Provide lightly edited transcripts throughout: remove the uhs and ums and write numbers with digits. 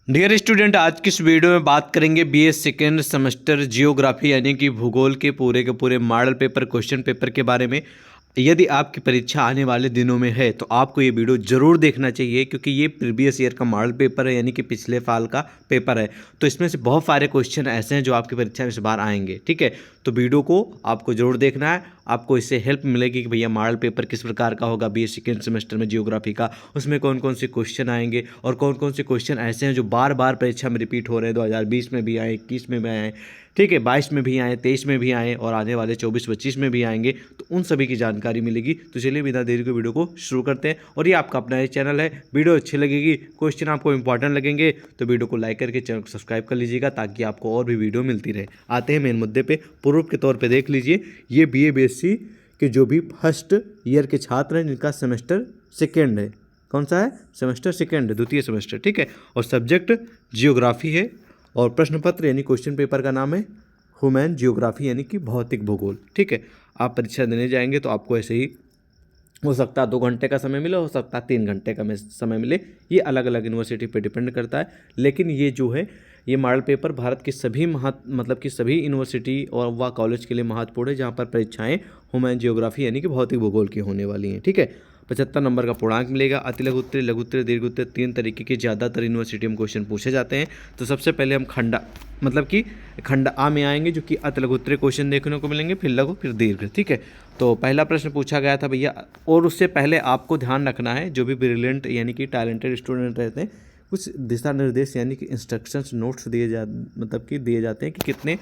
Dear student, आज की इस वीडियो में बात करेंगे बीए सेकेंड सेमेस्टर जियोग्राफी यानी कि भूगोल के पूरे मॉडल पेपर क्वेश्चन पेपर के बारे में। यदि आपकी परीक्षा आने वाले दिनों में है तो आपको ये वीडियो ज़रूर देखना चाहिए, क्योंकि ये प्रीवियस ईयर का मॉडल पेपर है यानी कि पिछले साल का पेपर है। तो इसमें से बहुत सारे क्वेश्चन ऐसे हैं जो आपकी परीक्षा में इस बार आएंगे। ठीक है, तो वीडियो को आपको ज़रूर देखना है। आपको इससे हेल्प मिलेगी कि भैया मॉडल पेपर किस प्रकार का होगा बीए सेकेंड सेमेस्टर में जियोग्राफी का, उसमें कौन कौन से क्वेश्चन आएंगे और कौन कौन से क्वेश्चन ऐसे हैं जो बार बार परीक्षा में रिपीट हो रहे हैं। 2020 में भी आए, 21 में भी आए, ठीक है, 22 में भी आए, 23 में भी आए और आने वाले 24-25 में भी आएंगे। तो उन सभी की जानकारी मिलेगी। तो चलिए बिना देरी के वीडियो को शुरू करते हैं। और ये आपका अपना ये चैनल है, वीडियो अच्छी लगेगी, क्वेश्चन आपको इंपॉर्टेंट लगेंगे तो वीडियो को लाइक करके चैनल को सब्सक्राइब कर लीजिएगा, ताकि आपको और भी वीडियो मिलती रहे। आते हैं मेन मुद्दे पे। प्रूफ के तौर पे देख लीजिए, ये बीए बीएससी के जो भी फर्स्ट ईयर के छात्र हैं जिनका सेमेस्टर सेकेंड है, कौन सा है, सेमेस्टर सेकेंड है, द्वितीय सेमेस्टर, ठीक है, और सब्जेक्ट जियोग्राफी है और प्रश्न पत्र यानी क्वेश्चन पेपर का नाम है ह्यूमन जियोग्राफी यानी कि भौतिक भूगोल। ठीक है, आप परीक्षा देने जाएंगे तो आपको ऐसे ही हो सकता है 2 घंटे का समय मिले, हो सकता है 3 घंटे का समय मिले, ये अलग अलग यूनिवर्सिटी पे डिपेंड करता है। लेकिन ये जो है ये मॉडल पेपर भारत की सभी मतलब कि सभी यूनिवर्सिटी और व कॉलेज के लिए महत्वपूर्ण है, जहाँ पर परीक्षाएं ह्यूमन जियोग्राफी यानी कि भौतिक भूगोल की होने वाली हैं। ठीक है, 75 नंबर का पूर्णांक मिलेगा। अति लघु उत्तरीय, लघु उत्तरीय, दीर्घ उत्तरीय, 3 तरीके के ज़्यादातर यूनिवर्सिटी में क्वेश्चन पूछे जाते हैं। तो सबसे पहले हम खंड आ में आएंगे, जो कि अति लघु उत्तरीय क्वेश्चन देखने को मिलेंगे, फिर लघु, फिर दीर्घ। ठीक है, तो पहला प्रश्न पूछा गया था भैया, और उससे पहले आपको ध्यान रखना है, जो भी ब्रिलियंट यानी कि टैलेंटेड स्टूडेंट रहते हैं, कुछ दिशा निर्देश यानी कि इंस्ट्रक्शंस नोट्स दिए जाते हैं कि कितने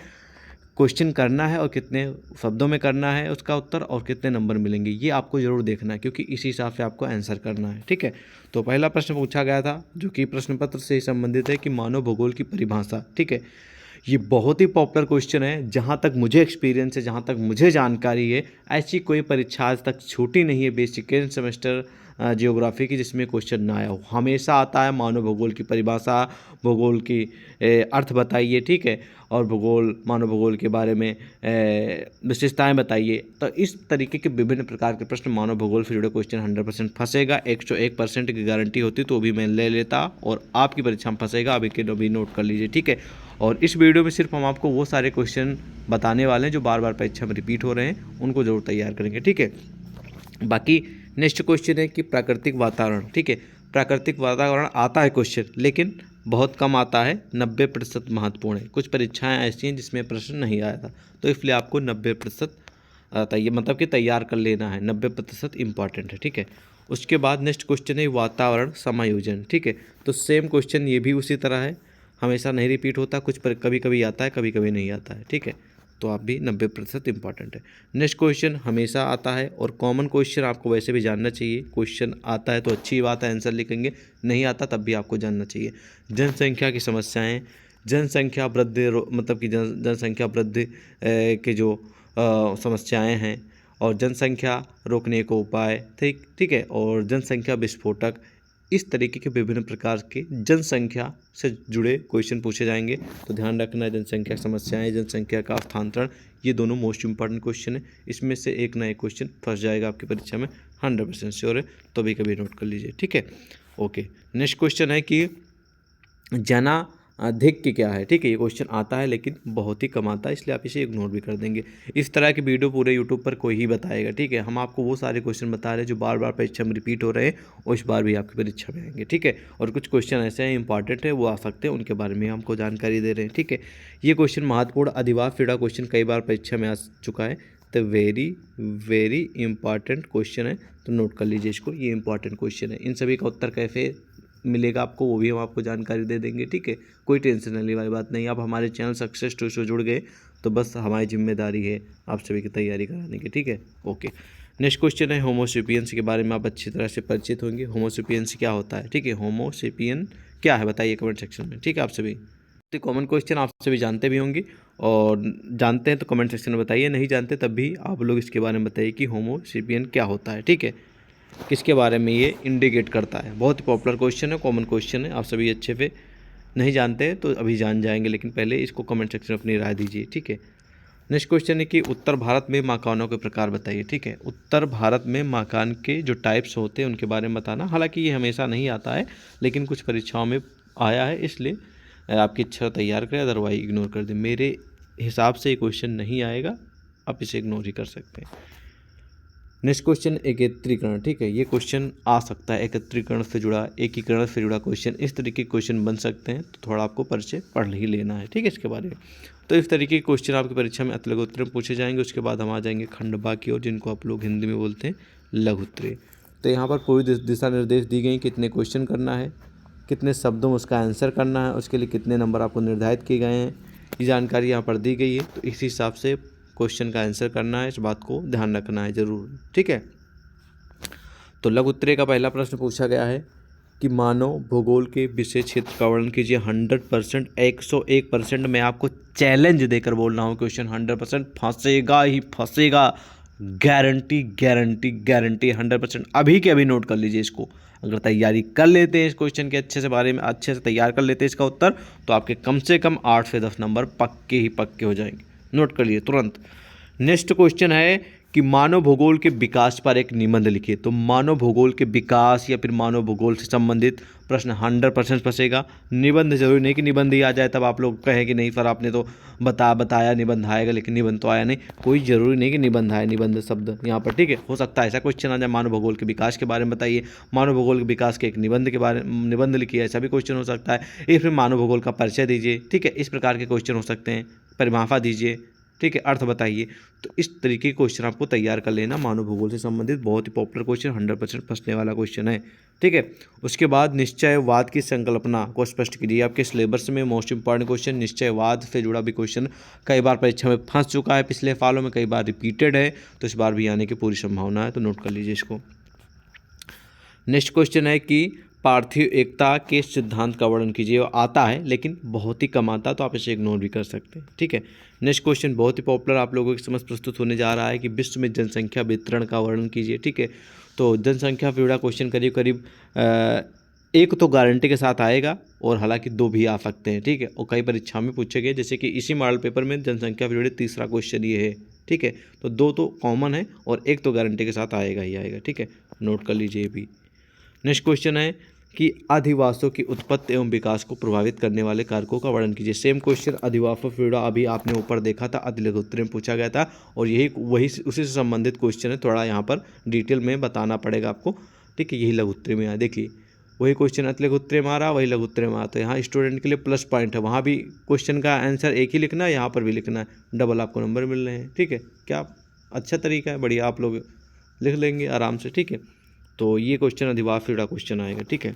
क्वेश्चन करना है और कितने शब्दों में करना है उसका उत्तर और कितने नंबर मिलेंगे। ये आपको ज़रूर देखना है, क्योंकि इसी हिसाब से आपको आंसर करना है। ठीक है, तो पहला प्रश्न पूछा गया था जो कि प्रश्न पत्र से ही संबंधित है कि मानव भूगोल की परिभाषा। ठीक है, ये बहुत ही पॉपुलर क्वेश्चन है। जहाँ तक मुझे एक्सपीरियंस है, जहाँ तक मुझे जानकारी है, ऐसी कोई परीक्षा आज तक छूटी नहीं है बेसिक सेकेंड सेमेस्टर जियोग्राफी की जिसमें क्वेश्चन ना आया हो। हमेशा आता है मानव भूगोल की परिभाषा, भूगोल की अर्थ बताइए, ठीक है, और मानव भूगोल के बारे में विशेषताएं बताइए। तो इस तरीके के विभिन्न प्रकार के प्रश्न मानव भूगोल से जुड़े क्वेश्चन 100% फंसेगा। 101% की गारंटी होती तो भी मैं ले लेता, और आपकी परीक्षा में फंसेगा। अभी के अभी नोट कर लीजिए। ठीक है, और इस वीडियो में सिर्फ हम आपको वो सारे क्वेश्चन बताने वाले हैं जो बार बार परीक्षा में रिपीट हो रहे हैं, उनको जरूर तैयार करेंगे। ठीक है, बाकी नेक्स्ट क्वेश्चन है कि प्राकृतिक वातावरण। ठीक है, प्राकृतिक वातावरण आता है क्वेश्चन, लेकिन बहुत कम आता है, 90% महत्वपूर्ण है। कुछ परीक्षाएं ऐसी हैं जिसमें प्रश्न नहीं आया था, तो इसलिए आपको 90% आता है, ये मतलब कि तैयार कर लेना है, 90% इंपॉर्टेंट है। ठीक है, उसके बाद नेक्स्ट क्वेश्चन है वातावरण समायोजन। ठीक है, तो सेम क्वेश्चन ये भी उसी तरह है, हमेशा नहीं रिपीट होता, कुछ पर कभी कभी आता है, कभी कभी नहीं आता है। ठीक है, तो आप भी 90% इंपॉर्टेंट है। नेक्स्ट क्वेश्चन हमेशा आता है और कॉमन क्वेश्चन आपको वैसे भी जानना चाहिए। क्वेश्चन आता है तो अच्छी बात है, आंसर लिखेंगे, नहीं आता तब भी आपको जानना चाहिए। जनसंख्या की समस्याएं, जनसंख्या वृद्धि मतलब कि जनसंख्या वृद्धि के जो समस्याएं हैं, और जनसंख्या रोकने को उपाय, ठीक है, और जनसंख्या विस्फोटक, इस तरीके के विभिन्न प्रकार के जनसंख्या से जुड़े क्वेश्चन पूछे जाएंगे। तो ध्यान रखना है, जनसंख्या समस्याएं, जनसंख्या का स्थानांतरण, ये दोनों मोस्ट इंपॉर्टेंट क्वेश्चन है। इसमें से एक ना एक क्वेश्चन फंस जाएगा आपकी परीक्षा में, 100% श्योर है, तो भी कभी नोट कर लीजिए। ठीक है, ओके। नेक्स्ट क्वेश्चन है कि जना अधिक क्या है। ठीक है, ये क्वेश्चन आता है लेकिन बहुत ही कम आता है, इसलिए आप इसे इग्नोर भी कर देंगे। इस तरह की वीडियो पूरे यूट्यूब पर कोई ही बताएगा। ठीक है, हम आपको वो सारे क्वेश्चन बता रहे हैं जो बार बार परीक्षा में रिपीट हो रहे हैं और इस बार भी आपकी परीक्षा में आएंगे। ठीक है, और कुछ क्वेश्चन ऐसे हैं इंपॉर्टेंट है, वो आ सकते हैं, उनके बारे में हमको जानकारी दे रहे हैं। ठीक है, ये क्वेश्चन महत्वपूर्ण अधिवास पीड़ा क्वेश्चन कई बार परीक्षा में आ चुका है, तो वेरी वेरी इंपॉर्टेंट क्वेश्चन है, तो नोट कर लीजिए इसको, ये इंपॉर्टेंट क्वेश्चन है। इन सभी का उत्तर कैसे मिलेगा आपको, वो भी हम आपको जानकारी दे देंगे। ठीक है, कोई टेंशन लेने वाली बात नहीं। आप हमारे चैनल सक्सेस टू से जुड़ गए तो बस हमारी जिम्मेदारी है आप सभी की तैयारी कराने की। ठीक है, ओके। नेक्स्ट क्वेश्चन है होमोसेपियंस के बारे में आप अच्छी तरह से परिचित होंगे। होमोसेपियंस क्या होता है, ठीक है, होमोसेपियन क्या है बताइए कमेंट सेक्शन में। ठीक है, आप सभी तो कॉमन क्वेश्चन आप सभी जानते भी होंगे, और जानते हैं तो कमेंट सेक्शन में बताइए, नहीं जानते तब भी आप लोग इसके बारे में बताइए कि होमोसेपियन क्या होता है। ठीक है, किसके बारे में ये इंडिकेट करता है। बहुत ही पॉपुलर क्वेश्चन है, कॉमन क्वेश्चन है, आप सभी अच्छे से नहीं जानते तो अभी जान जाएंगे, लेकिन पहले इसको कमेंट सेक्शन में अपनी राय दीजिए। ठीक है, नेक्स्ट क्वेश्चन है कि उत्तर भारत में मकानों के प्रकार बताइए। ठीक है, उत्तर भारत में मकान के जो टाइप्स होते हैं उनके बारे में बताना। हालांकि ये हमेशा नहीं आता है, लेकिन कुछ परीक्षाओं में आया है, इसलिए आपकी इच्छा तैयार करें, अदरवाइज इग्नोर कर दें। मेरे हिसाब से ये क्वेश्चन नहीं आएगा, आप इसे इग्नोर ही कर सकते हैं। नेक्स्ट क्वेश्चन एकत्रीकरण, ठीक है, ये क्वेश्चन आ सकता है, एकत्रीकरण से जुड़ा, एकीकरण से जुड़ा क्वेश्चन, इस तरीके के क्वेश्चन बन सकते हैं, तो थोड़ा आपको परिचय पढ़ ही लेना है, ठीक है, इसके बारे में। तो इस तरीके के क्वेश्चन आपकी परीक्षा में अति लघु उत्तरीय में पूछे जाएंगे। उसके बाद हम आ जाएंगे खंडबा की ओर, जिनको आप लोग हिंदी में बोलते हैं लघु उत्तरीय। तो यहाँ पर पूरी दिशा निर्देश दी गई, कितने क्वेश्चन करना है, कितने शब्दों में उसका आंसर करना है, उसके लिए कितने नंबर आपको निर्धारित किए गए हैं, ये जानकारी यहाँ पर दी गई है। तो इस हिसाब से क्वेश्चन का आंसर करना है, इस बात को ध्यान रखना है ज़रूर, ठीक है। तो लघु उत्तरीय का पहला प्रश्न पूछा गया है कि मानव भूगोल के विषय क्षेत्र का वर्णन कीजिए। 100%, 101% मैं आपको चैलेंज देकर बोल रहा हूँ, क्वेश्चन 100% फंसेगा ही फंसेगा, गारंटी गारंटी गारंटी 100%। अभी के अभी नोट कर लीजिए इसको। अगर तैयारी कर लेते हैं इस क्वेश्चन के अच्छे से बारे में, अच्छे से तैयार कर लेते हैं इसका उत्तर, तो आपके कम से कम 8 से 10 नंबर पक्के ही पक्के हो जाएंगे। नोट कर लीजिए तुरंत। नेक्स्ट क्वेश्चन है कि मानव भूगोल के विकास पर एक निबंध लिखिए। तो मानव भूगोल के विकास या फिर मानव भूगोल से संबंधित प्रश्न 100% फंसेगा। निबंध जरूरी नहीं कि निबंध ही आ जाए, तब आप लोग कहें कि नहीं सर आपने तो बताया निबंध आएगा, लेकिन निबंध तो आया नहीं। कोई ज़रूरी नहीं कि निबंध आए, निबंध शब्द यहाँ पर, ठीक है। हो सकता है ऐसा क्वेश्चन आ जाए, मानव भूगोल के विकास के बारे में बताइए, मानव भूगोल के विकास के एक निबंध लिखिए, ऐसा भी क्वेश्चन हो सकता है। या फिर मानव भूगोल का परिचय दीजिए, ठीक है, इस प्रकार के क्वेश्चन हो सकते हैं। परिभाषा दीजिए, ठीक है, अर्थ बताइए। तो इस तरीके के क्वेश्चन आपको तैयार कर लेना। मानव भूगोल से संबंधित बहुत ही पॉपुलर क्वेश्चन, 100% फंसने वाला क्वेश्चन है, ठीक है। उसके बाद निश्चयवाद की संकल्पना को स्पष्ट कीजिए। आपके सिलेबस में मोस्ट इंपॉर्टेंट क्वेश्चन, निश्चयवाद से जुड़ा भी क्वेश्चन कई बार परीक्षा में फंस चुका है, पिछले सालों में कई बार रिपीटेड है, तो इस बार भी आने की पूरी संभावना है, तो नोट कर लीजिए इसको। नेक्स्ट क्वेश्चन है कि पार्थिव एकता के सिद्धांत का वर्णन कीजिए। वो आता है लेकिन बहुत ही कम आता है, तो आप इसे इग्नोर भी कर सकते हैं, ठीक है। नेक्स्ट क्वेश्चन बहुत ही पॉपुलर आप लोगों के समझ प्रस्तुत होने जा रहा है कि विश्व में जनसंख्या वितरण का वर्णन कीजिए, ठीक है। तो जनसंख्या से जुड़ा क्वेश्चन करीब करीब एक तो गारंटी के साथ आएगा, और हालांकि 2 भी आ सकते हैं, ठीक है। और कई परीक्षा में पूछे गए, जैसे कि इसी मॉडल पेपर में जनसंख्या से जुड़े तीसरा क्वेश्चन ये है, ठीक है। तो 2 तो कॉमन है और 1 तो गारंटी के साथ आएगा ही आएगा, ठीक है, नोट कर लीजिए भी। नेक्स्ट क्वेश्चन है कि अधिवासों की उत्पत्ति एवं विकास को प्रभावित करने वाले कारकों का वर्णन कीजिए। सेम क्वेश्चन अधिवासों से जुड़ा अभी आपने ऊपर देखा था, अति लघु उत्तरीय में पूछा गया था, और वही उसी से संबंधित क्वेश्चन है। थोड़ा यहाँ पर डिटेल में बताना पड़ेगा आपको, ठीक है। यही लघु उत्तरीय में देखिए, वही क्वेश्चन अति लघु उत्तरीय में आ रहा, वही लघु उत्तरीय में आ रहा, तो यहाँ स्टूडेंट के लिए प्लस पॉइंट है। वहाँ भी क्वेश्चन का आंसर एक ही लिखना है, यहाँ पर भी लिखना है, डबल आपको नंबर मिल रहे हैं, ठीक है। क्या अच्छा तरीका है, बढ़िया, आप लोग लिख लेंगे आराम से, ठीक है। तो ये क्वेश्चन अधिवास से जुड़ा क्वेश्चन आएगा, ठीक है।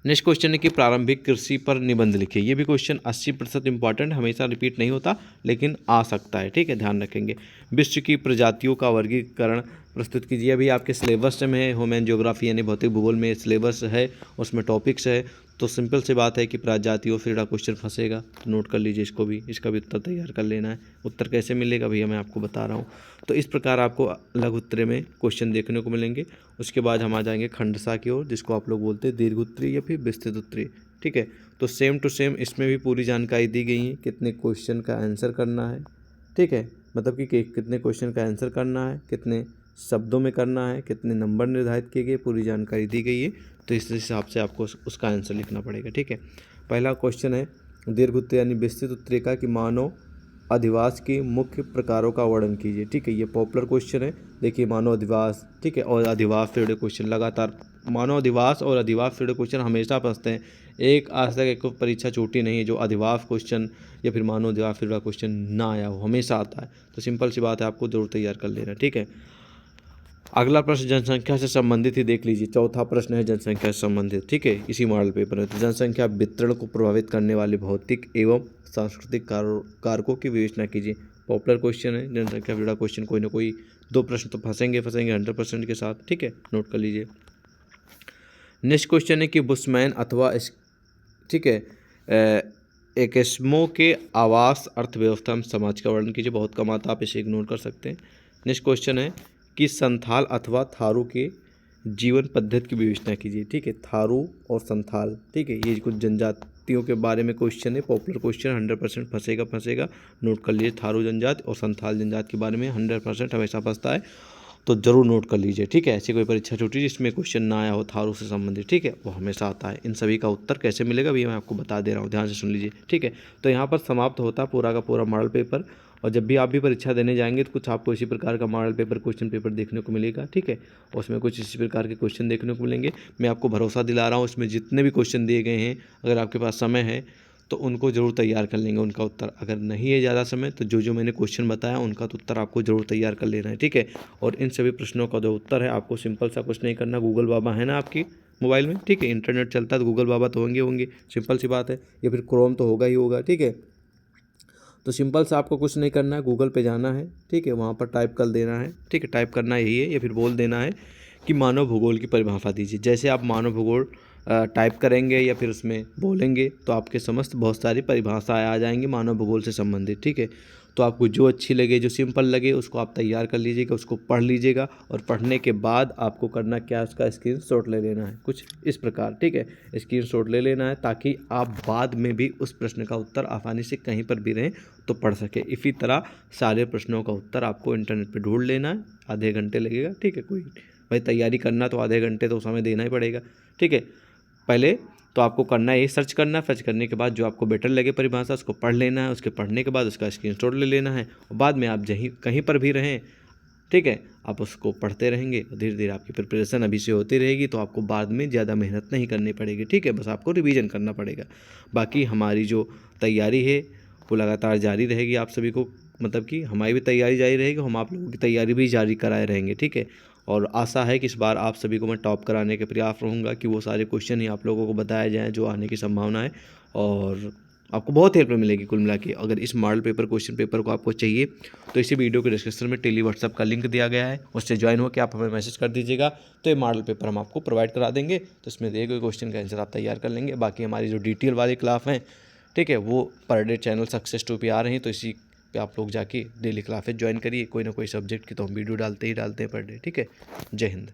नेक्स्ट क्वेश्चन है कि प्रारंभिक कृषि पर निबंध लिखिए। ये भी क्वेश्चन 80% इंपॉर्टेंट, हमेशा रिपीट नहीं होता, लेकिन आ सकता है, ठीक है, ध्यान रखेंगे। विश्व की प्रजातियों का वर्गीकरण प्रस्तुत कीजिए। अभी आपके सिलेबस में है, ह्यूमन ज्योग्राफी यानी भौतिक भूगोल में सिलेबस है, उसमें टॉपिक्स है, तो सिंपल सी बात है कि प्रजातियों से जुड़ा क्वेश्चन फंसेगा, तो नोट कर लीजिए इसको भी, इसका भी उत्तर तैयार कर लेना है। उत्तर कैसे मिलेगा भैया, मैं आपको बता रहा हूँ। तो इस प्रकार आपको लघु उत्तरीय में क्वेश्चन देखने को मिलेंगे। उसके बाद हम आ जाएंगे खंडसा की ओर, जिसको आप लोग बोलते हैं दीर्घ उत्तरीय या फिर विस्तृत उत्तरीय, ठीक है। तो सेम टू सेम इसमें भी पूरी जानकारी दी गई है, कितने क्वेश्चन का आंसर करना है, ठीक है, मतलब कि कितने क्वेश्चन का आंसर करना है, कितने शब्दों में करना है, कितने नंबर निर्धारित किए गए, पूरी जानकारी दी गई है। तो इस हिसाब से आपको उसका आंसर लिखना पड़ेगा, ठीक है। पहला क्वेश्चन है दीर्घ उत्तरीय यानी विस्तृत उत्तरीय का कि मानव अधिवास के मुख्य प्रकारों का वर्णन कीजिए, ठीक है। ये पॉपुलर क्वेश्चन है, देखिए मानव अधिवास, ठीक है, और अधिवास से जुड़े क्वेश्चन लगातार, मानव अधिवास और अधिवास से जुड़े क्वेश्चन हमेशा फंसते हैं। एक आज तक एक परीक्षा छूटी नहीं है जो अधिवास क्वेश्चन या फिर मानव अधिवास से जुड़ा क्वेश्चन ना आया हो, हमेशा आता है। तो सिंपल सी बात है, आपको जरूर तैयार कर लेना, ठीक है। अगला प्रश्न जनसंख्या से संबंधित ही देख लीजिए। चौथा प्रश्न है जनसंख्या से संबंधित, ठीक है, इसी मॉडल पेपर में। तो जनसंख्या वितरण को प्रभावित करने वाले भौतिक एवं सांस्कृतिक कारकों की विवेचना कीजिए। पॉपुलर क्वेश्चन है, जनसंख्या से जुड़ा क्वेश्चन कोई ना कोई 2 प्रश्न तो फंसेंगे 100% के साथ, ठीक है, नोट कर लीजिए। नेक्स्ट क्वेश्चन है कि बुशमैन अथवा ठीक है एस्किमो के आवास अर्थव्यवस्था में समाज का वर्णन कीजिए। बहुत कम आता, आप इसे इग्नोर कर सकते हैं। नेक्स्ट क्वेश्चन है कि संथाल अथवा थारू के जीवन पद्धति की विवेचना कीजिए, ठीक है। थारू और संथाल, ठीक है, ये कुछ जनजातियों के बारे में क्वेश्चन है, पॉपुलर क्वेश्चन, 100% फंसेगा। नोट कर लीजिए, थारू जनजाति और संथाल जनजाति के बारे में 100% हमेशा फंसता है। तो ज़रूर नोट कर लीजिए, ठीक है। ऐसी कोई परीक्षा छूटी जिसमें क्वेश्चन ना आया हो थारू से संबंधित, ठीक है, वो हमेशा आता है। इन सभी का उत्तर कैसे मिलेगा भी मैं आपको बता दे रहा हूँ, ध्यान से सुन लीजिए, ठीक है। तो यहाँ पर समाप्त होता है पूरा का पूरा मॉडल पेपर, और जब भी आप भी परीक्षा देने जाएंगे तो कुछ आपको इसी प्रकार का मॉडल पेपर क्वेश्चन पेपर देखने को मिलेगा, ठीक है। उसमें कुछ इसी प्रकार के क्वेश्चन देखने को मिलेंगे। मैं आपको भरोसा दिला रहा हूँ, इसमें जितने भी क्वेश्चन दिए गए हैं, अगर आपके पास समय है तो उनको ज़रूर तैयार कर लेंगे उनका उत्तर। अगर नहीं है ज़्यादा समय तो जो जो मैंने क्वेश्चन बताया उनका तो उत्तर आपको ज़रूर तैयार कर लेना है, ठीक है। और इन सभी प्रश्नों का जो उत्तर है आपको सिंपल सा कुछ नहीं करना, गूगल बाबा है ना आपकी मोबाइल में, ठीक है, इंटरनेट चलता है तो गूगल बाबा तो होंगे, सिंपल सी बात है, या फिर क्रोम तो होगा ही होगा, ठीक है। तो सिंपल सा आपको कुछ नहीं करना है, गूगल पे जाना है, ठीक है, वहाँ पर टाइप कर देना है, ठीक है, टाइप करना यही है, या फिर बोल देना है कि मानव भूगोल की परिभाषा दीजिए। जैसे आप मानव भूगोल टाइप करेंगे या फिर उसमें बोलेंगे तो आपके समस्त बहुत सारी परिभाषाएं आ जाएंगी मानव भूगोल से संबंधित, ठीक है। तो आपको जो अच्छी लगे, जो सिंपल लगे उसको आप तैयार कर लीजिएगा, उसको पढ़ लीजिएगा, और पढ़ने के बाद आपको करना क्या है, उसका स्क्रीनशॉट ले लेना है कुछ इस प्रकार, ठीक है। स्क्रीनशॉट ले लेना है ताकि आप बाद में भी उस प्रश्न का उत्तर आसानी से कहीं पर भी रहें तो पढ़ सके। इसी तरह सारे प्रश्नों का उत्तर आपको इंटरनेट पे ढूंढ लेना है, आधे घंटे लगेगा, ठीक है। कोई भाई तैयारी करना तो आधे घंटे तो समय देना ही पड़ेगा, ठीक है। पहले तो आपको करना है सर्च करना, सर्च करने के बाद जो आपको बेटर लगे परिभाषा उसको पढ़ लेना है, उसके पढ़ने के बाद उसका स्क्रीनशॉट ले लेना है, और बाद में आप कहीं पर भी रहें, ठीक है, आप उसको पढ़ते रहेंगे, धीरे धीरे आपकी प्रिपरेशन अभी से होती रहेगी, तो आपको बाद में ज़्यादा मेहनत नहीं करनी पड़ेगी, ठीक है। बस आपको रिवीजन करना पड़ेगा। बाकी हमारी जो तैयारी है वो लगातार जारी रहेगी, आप सभी को मतलब कि हमारी भी तैयारी जारी रहेगी, हम आप लोगों की तैयारी भी जारी कराए रहेंगे, ठीक है। और आशा है कि इस बार आप सभी को मैं टॉप कराने के प्रयास रहूँगा कि वो सारे क्वेश्चन ही आप लोगों को बताए जाएँ जो आने की संभावना है, और आपको बहुत हेल्प मिलेगी कुल मिला के। अगर इस मॉडल पेपर क्वेश्चन पेपर को आपको चाहिए तो इसी वीडियो के डिस्क्रिप्शन में टेली व्हाट्सएप का लिंक दिया गया है, उससे ज्वाइन होकर आप हमें मैसेज कर दीजिएगा, तो ये मॉडल पेपर हम आपको प्रोवाइड करा देंगे। तो इसमें दिए गए क्वेश्चन का आंसर आप तैयार कर लेंगे। बाकी हमारी जो डिटेल वाली क्लास हैं, ठीक है, वो पर डे चैनल सक्सेस 2 पे आ रही हैं, तो इसी पे आप लोग जाके डेली क्लासेज ज्वाइन करिए। कोई ना कोई सब्जेक्ट की तो हम वीडियो डालते ही डालते हैं पर डे, ठीक है। जय हिंद।